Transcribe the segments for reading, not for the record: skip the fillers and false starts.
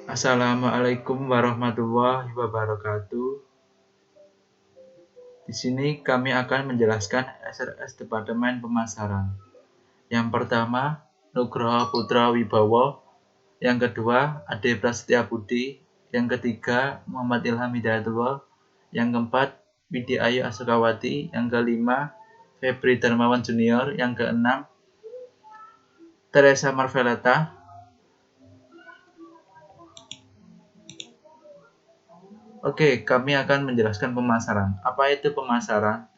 Assalamualaikum warahmatullahi wabarakatuh. Di sini kami akan menjelaskan SRS Departemen Pemasaran. Yang pertama, Nugroho Putra Wibowo. Yang kedua, Ade Prasetya Budi. Yang ketiga, Muhammad Ilham Hidayatullah. Yang keempat, Widi Ayu Asokawati. Yang kelima, Febri Darmawan Junior. Yang keenam, Teresa Marveleta. Oke, kami akan menjelaskan pemasaran. Apa itu pemasaran?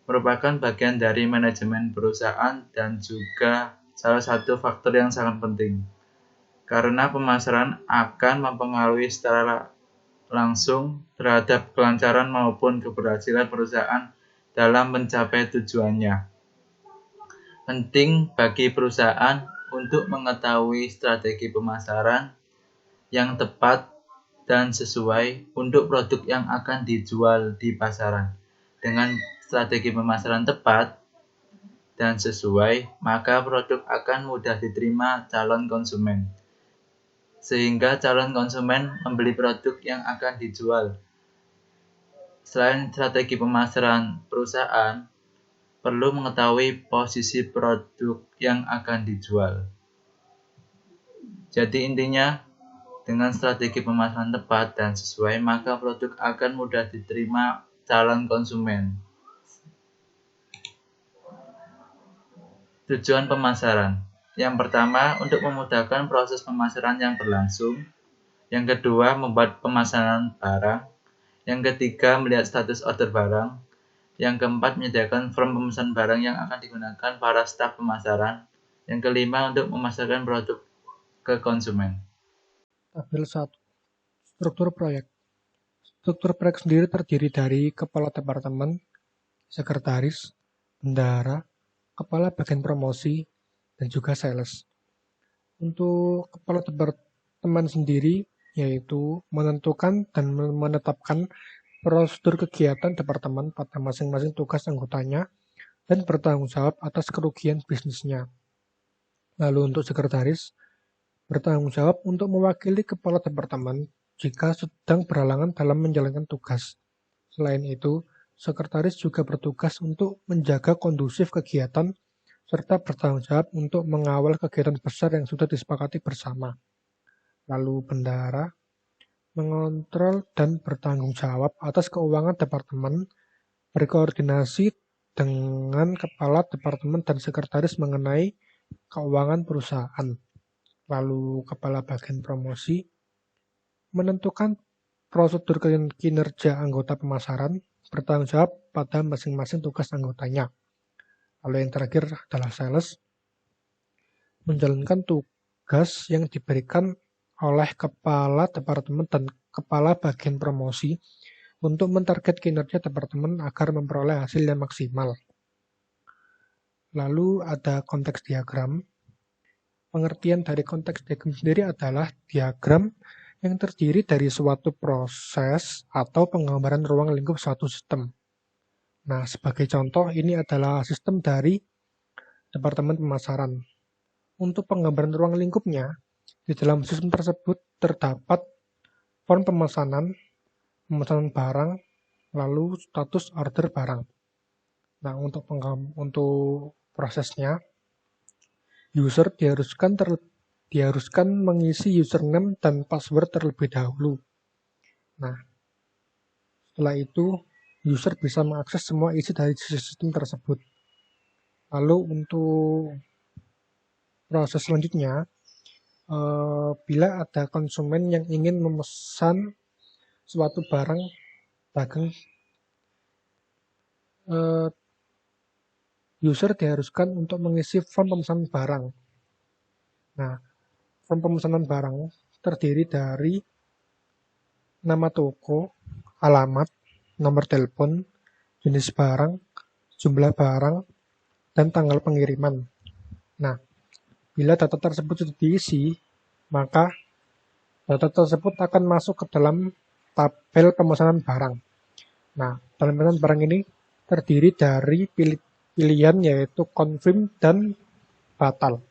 Merupakan bagian dari manajemen perusahaan dan juga salah satu faktor yang sangat penting. Karena pemasaran akan mempengaruhi secara langsung terhadap kelancaran maupun keberhasilan perusahaan dalam mencapai tujuannya. Penting bagi perusahaan untuk mengetahui strategi pemasaran yang tepat dan sesuai untuk produk yang akan dijual di pasaran. Dengan strategi pemasaran tepat dan sesuai, maka produk akan mudah diterima calon konsumen. Sehingga calon konsumen membeli produk yang akan dijual. Selain strategi pemasaran perusahaan, perlu mengetahui posisi produk yang akan dijual. Jadi intinya, dengan strategi pemasaran tepat dan sesuai, maka produk akan mudah diterima calon konsumen. Tujuan pemasaran. Yang pertama, untuk memudahkan proses pemasaran yang berlangsung. Yang kedua, membuat pemasaran barang. Yang ketiga, melihat status order barang. Yang keempat, menyediakan form pemesanan barang yang akan digunakan para staf pemasaran. Yang kelima, untuk memasarkan produk ke konsumen. Tabel 1. Struktur proyek. Struktur proyek sendiri terdiri dari kepala departemen, sekretaris, bendahara, kepala bagian promosi, dan juga sales. Untuk kepala departemen sendiri, yaitu menentukan dan menetapkan prosedur kegiatan departemen pada masing-masing tugas anggotanya dan bertanggung jawab atas kerugian bisnisnya. Lalu untuk sekretaris, bertanggung jawab untuk mewakili kepala departemen jika sedang berhalangan dalam menjalankan tugas. Selain itu, sekretaris juga bertugas untuk menjaga kondusif kegiatan serta bertanggung jawab untuk mengawal kegiatan besar yang sudah disepakati bersama. Lalu bendahara mengontrol dan bertanggung jawab atas keuangan departemen, berkoordinasi dengan kepala departemen dan sekretaris mengenai keuangan perusahaan. Lalu kepala bagian promosi menentukan prosedur kinerja anggota pemasaran, bertanggung jawab pada masing-masing tugas anggotanya. Lalu yang terakhir adalah sales, menjalankan tugas yang diberikan oleh kepala departemen dan kepala bagian promosi untuk mentarget kinerja departemen agar memperoleh hasil yang maksimal. Lalu ada konteks diagram. Pengertian dari konteks diagram sendiri adalah diagram yang terdiri dari suatu proses atau penggambaran ruang lingkup suatu sistem. Nah, sebagai contoh, ini adalah sistem dari Departemen Pemasaran. Untuk penggambaran ruang lingkupnya, di dalam sistem tersebut terdapat form pemesanan barang, lalu status order barang. Nah, untuk prosesnya, user diharuskan mengisi username dan password terlebih dahulu. Nah, setelah itu user bisa mengakses semua isi dari sistem tersebut. Lalu untuk proses selanjutnya, bila ada konsumen yang ingin memesan suatu barang dagang, user diharuskan untuk mengisi form pemesanan barang. Nah, form pemesanan barang terdiri dari nama toko, alamat, nomor telepon, jenis barang, jumlah barang, dan tanggal pengiriman. Nah, bila data tersebut sudah diisi, maka data tersebut akan masuk ke dalam tabel pemesanan barang. Nah, tabel pemesanan barang ini terdiri dari pilihan yaitu confirm dan batal.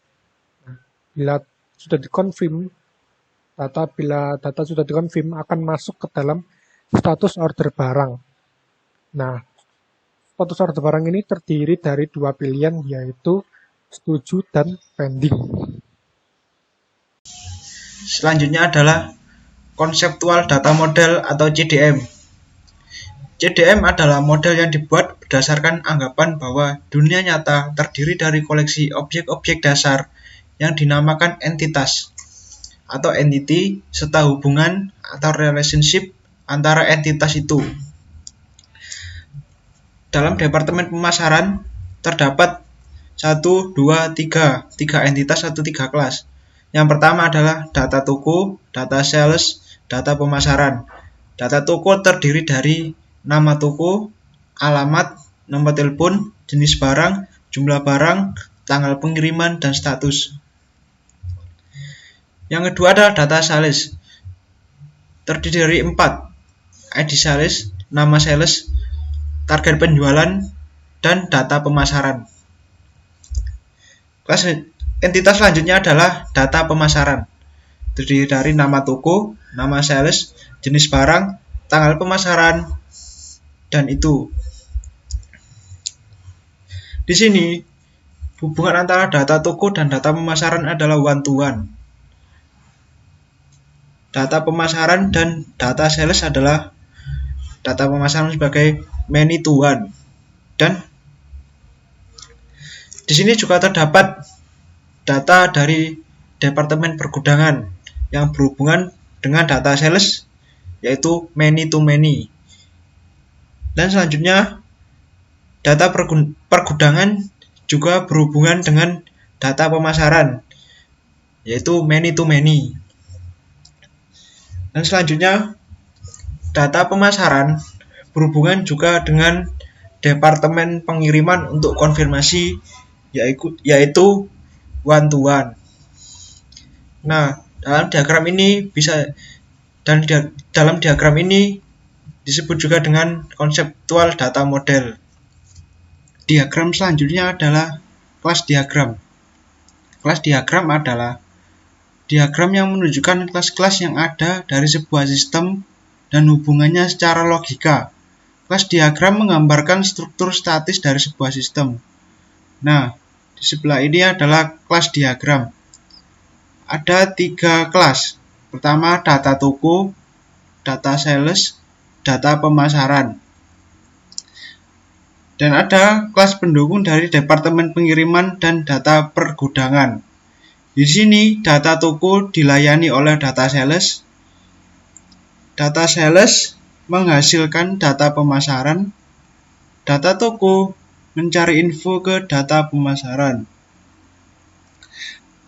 Nah, bila sudah dikonfirm, Bila data sudah dikonfirm akan masuk ke dalam status order barang. Nah, status order barang ini terdiri dari dua pilihan, yaitu setuju dan pending. Selanjutnya adalah konseptual data model atau CDM. CDM adalah model yang dibuat berdasarkan anggapan bahwa dunia nyata terdiri dari koleksi objek-objek dasar yang dinamakan entitas atau entity serta hubungan atau relationship antara entitas itu. Dalam departemen pemasaran terdapat 1, 2, 3 entitas atau 3 kelas. Yang pertama adalah data toko, data sales, data pemasaran. Data toko terdiri dari nama toko, alamat, nomor telepon, jenis barang, jumlah barang, tanggal pengiriman, dan status. Yang kedua adalah data sales. Terdiri dari 4, ID sales, nama sales, target penjualan, dan data pemasaran. Kelas entitas selanjutnya adalah data pemasaran. Terdiri dari nama toko, nama sales, jenis barang, tanggal pemasaran, dan itu. Di sini, hubungan antara data toko dan data pemasaran adalah one-to-one. Data pemasaran dan data sales adalah data pemasaran sebagai many-to-one. Dan di sini juga terdapat data dari departemen pergudangan yang berhubungan dengan data sales, yaitu many-to-many. Dan selanjutnya, data pergudangan juga berhubungan dengan data pemasaran, yaitu many-to-many. Dan selanjutnya, data pemasaran berhubungan juga dengan departemen pengiriman untuk konfirmasi, yaitu one-to-one. Nah, dalam diagram ini disebut juga dengan konseptual data model. Diagram selanjutnya adalah kelas diagram. Kelas diagram adalah diagram yang menunjukkan kelas-kelas yang ada dari sebuah sistem dan hubungannya secara logika. Kelas diagram menggambarkan struktur statis dari sebuah sistem. Nah, di sebelah ini adalah kelas diagram. Ada 3 kelas. Pertama, data toko, data sales, data pemasaran. Dan ada kelas pendukung dari departemen pengiriman dan data pergudangan. Di sini data toko dilayani oleh data sales. Data sales menghasilkan data pemasaran. Data toko mencari info ke data pemasaran.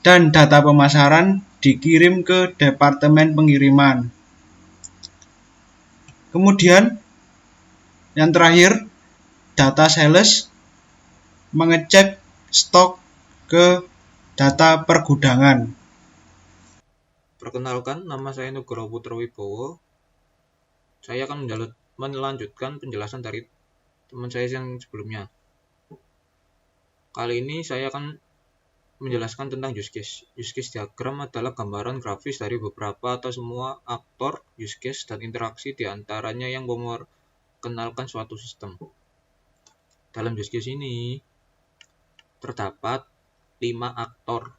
Dan data pemasaran dikirim ke departemen pengiriman. Kemudian yang terakhir, data sales mengecek stok ke data pergudangan. Perkenalkan, nama saya Nugroho Putra Wibowo. Saya akan melanjutkan penjelasan dari teman saya yang sebelumnya. Kali ini saya akan menjelaskan tentang use case. Use case diagram adalah gambaran grafis dari beberapa atau semua aktor use case dan interaksi di antaranya yang memperkenalkan suatu sistem. Dalam use case ini terdapat 5 aktor,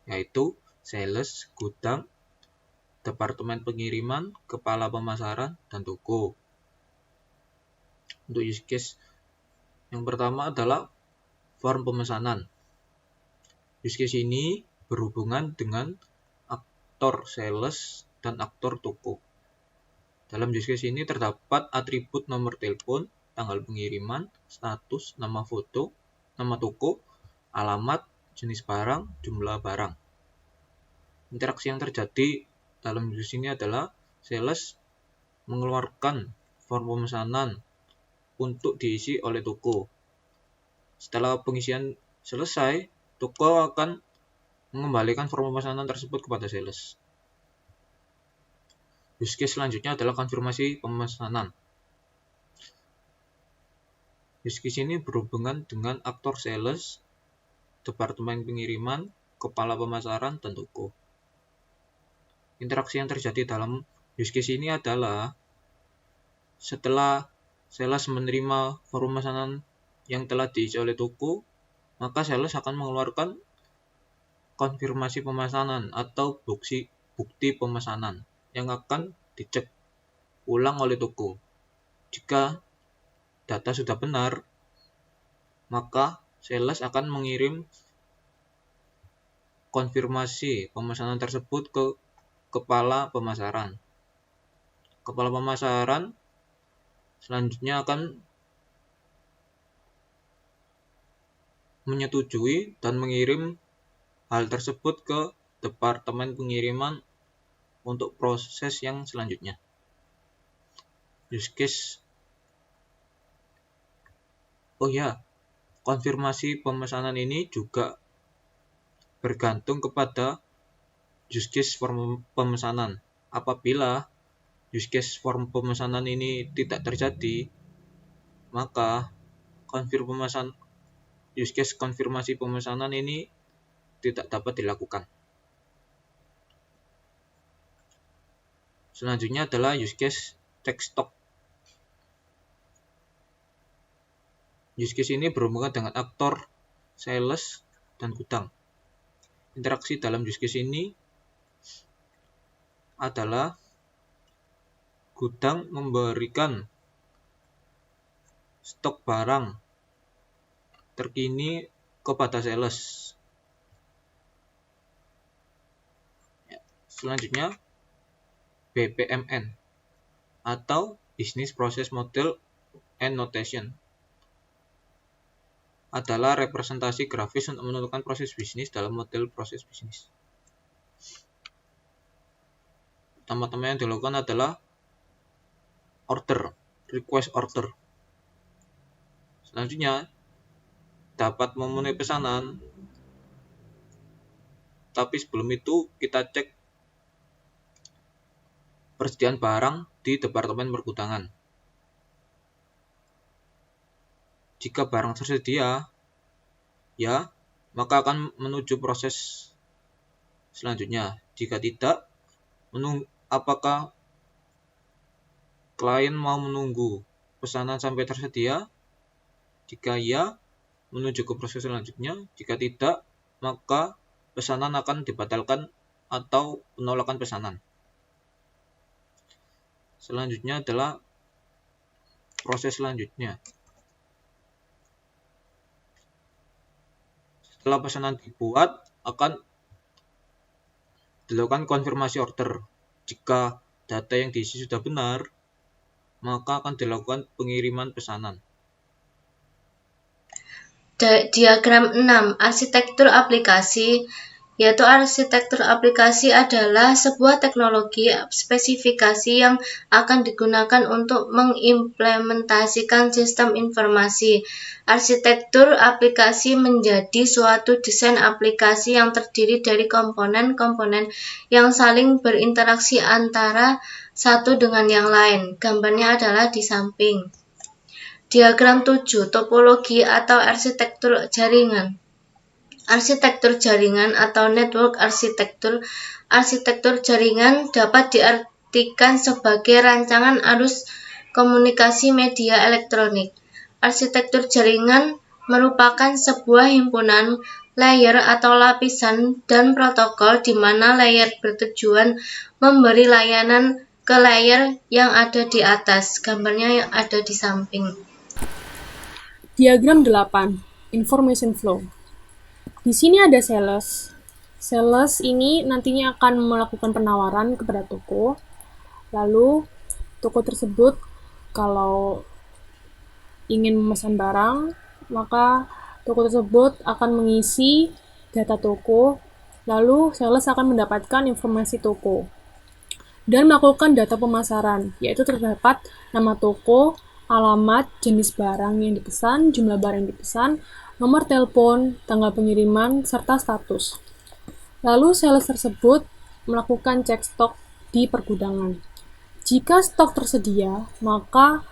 yaitu sales, gudang, departemen pengiriman, kepala pemasaran, dan toko. Untuk use case yang pertama adalah form pemesanan. Use case ini berhubungan dengan aktor sales dan aktor toko. Dalam use case ini terdapat atribut nomor telepon, tanggal pengiriman, status, nama foto, nama toko, alamat, jenis barang, jumlah barang. Interaksi yang terjadi dalam use ini adalah sales mengeluarkan form pemesanan untuk diisi oleh toko. Setelah pengisian selesai, toko akan mengembalikan form pemesanan tersebut kepada sales. Use case selanjutnya adalah konfirmasi pemesanan. Use case ini berhubungan dengan aktor sales, departemen pengiriman, kepala pemasaran, dan toko. Interaksi yang terjadi dalam use case ini adalah setelah sales menerima form pemesanan yang telah diisi oleh toko, maka sales akan mengeluarkan konfirmasi pemesanan atau bukti pemesanan yang akan dicek ulang oleh toko. Jika data sudah benar, maka sales akan mengirim konfirmasi pemesanan tersebut ke kepala pemasaran. Kepala pemasaran selanjutnya akan menyetujui dan mengirim hal tersebut ke departemen pengiriman untuk proses yang selanjutnya. Use case. Konfirmasi pemesanan ini juga bergantung kepada use case form pemesanan. Apabila use case form pemesanan ini tidak terjadi, maka use case konfirmasi pemesanan ini tidak dapat dilakukan. Selanjutnya adalah use case check stock. Use case ini berhubungan dengan aktor, sales, dan gudang. Interaksi dalam use case ini adalah gudang memberikan stok barang terkini kepada sales. Selanjutnya, BPMN atau Business Process Model and Notation adalah representasi grafis untuk menentukan proses bisnis dalam model proses bisnis. Pertama-tama yang dilakukan adalah request order. Selanjutnya, dapat memenuhi pesanan, tapi sebelum itu kita cek persediaan barang di departemen pergudangan. Jika barang tersedia, maka akan menuju proses selanjutnya. Jika tidak, apakah klien mau menunggu pesanan sampai tersedia? Jika iya, menuju ke proses selanjutnya. Jika tidak, maka pesanan akan dibatalkan atau penolakan pesanan. Selanjutnya adalah proses selanjutnya. Setelah pesanan dibuat, akan dilakukan konfirmasi order. Jika data yang diisi sudah benar, maka akan dilakukan pengiriman pesanan. Diagram 6. Arsitektur aplikasi. Yaitu arsitektur aplikasi adalah sebuah teknologi spesifikasi yang akan digunakan untuk mengimplementasikan sistem informasi. Arsitektur aplikasi menjadi suatu desain aplikasi yang terdiri dari komponen-komponen yang saling berinteraksi antara satu dengan yang lain. Gambarnya adalah di samping. Diagram 7. Topologi atau arsitektur jaringan. Arsitektur jaringan atau network arsitektur. Arsitektur jaringan dapat diartikan sebagai rancangan arus komunikasi media elektronik. Arsitektur jaringan merupakan sebuah himpunan layer atau lapisan dan protokol di mana layer bertujuan memberi layanan ke layer yang ada di atas. Gambarnya yang ada di samping. Diagram 8. Information flow. Di sini ada sales. Sales ini nantinya akan melakukan penawaran kepada toko. Lalu, toko tersebut kalau ingin memesan barang, maka toko tersebut akan mengisi data toko. Lalu, sales akan mendapatkan informasi toko dan melakukan data pemasaran, yaitu terdapat nama toko, alamat, jenis barang yang dipesan, jumlah barang yang dipesan, nomor telepon, tanggal pengiriman, serta status. Lalu sales tersebut melakukan cek stok di pergudangan. Jika stok tersedia, maka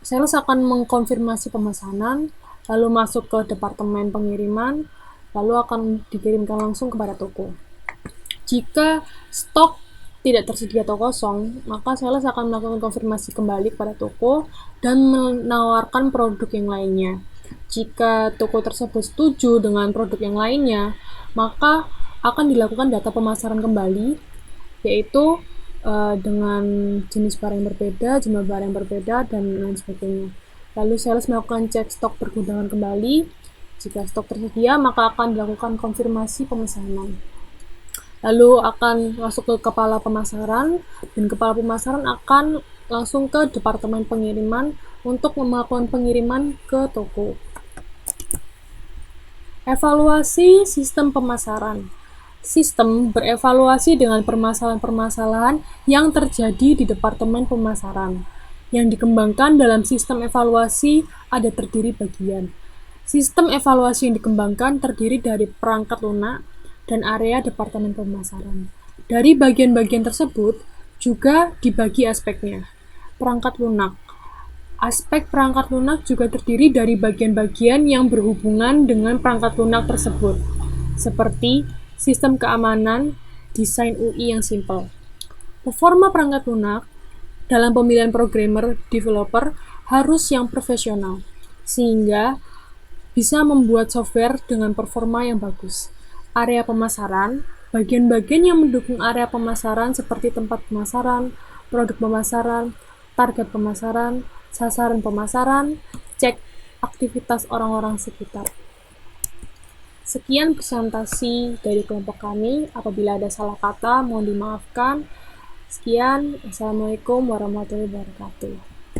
sales akan mengkonfirmasi pemesanan, lalu masuk ke departemen pengiriman, lalu akan dikirimkan langsung kepada toko. Jika stok tidak tersedia atau kosong, maka sales akan melakukan konfirmasi kembali kepada toko dan menawarkan produk yang lainnya. Jika toko tersebut setuju dengan produk yang lainnya, maka akan dilakukan data pemasaran kembali, yaitu dengan jenis barang yang berbeda, jumlah barang yang berbeda, dan lain sebagainya. Lalu sales melakukan cek stok pergudangan kembali. Jika stok tersedia, maka akan dilakukan konfirmasi pemesanan. Lalu akan masuk ke kepala pemasaran, dan kepala pemasaran akan langsung ke departemen pengiriman untuk melakukan pengiriman ke toko. Evaluasi sistem pemasaran. Sistem berevaluasi dengan permasalahan-permasalahan yang terjadi di departemen pemasaran. Yang dikembangkan dalam sistem evaluasi ada terdiri bagian. Sistem evaluasi yang dikembangkan terdiri dari perangkat lunak dan area departemen pemasaran. Dari bagian-bagian tersebut juga dibagi aspeknya. Perangkat lunak. Aspek perangkat lunak juga terdiri dari bagian-bagian yang berhubungan dengan perangkat lunak tersebut, seperti sistem keamanan, desain UI yang simpel. Performa perangkat lunak dalam pemilihan programmer developer harus yang profesional, sehingga bisa membuat software dengan performa yang bagus. Area pemasaran, bagian-bagian yang mendukung area pemasaran seperti tempat pemasaran, produk pemasaran, target pemasaran, sasaran pemasaran, cek aktivitas orang-orang sekitar. Sekian presentasi dari kelompok kami. Apabila ada salah kata, mohon dimaafkan. Sekian, Assalamualaikum warahmatullahi wabarakatuh.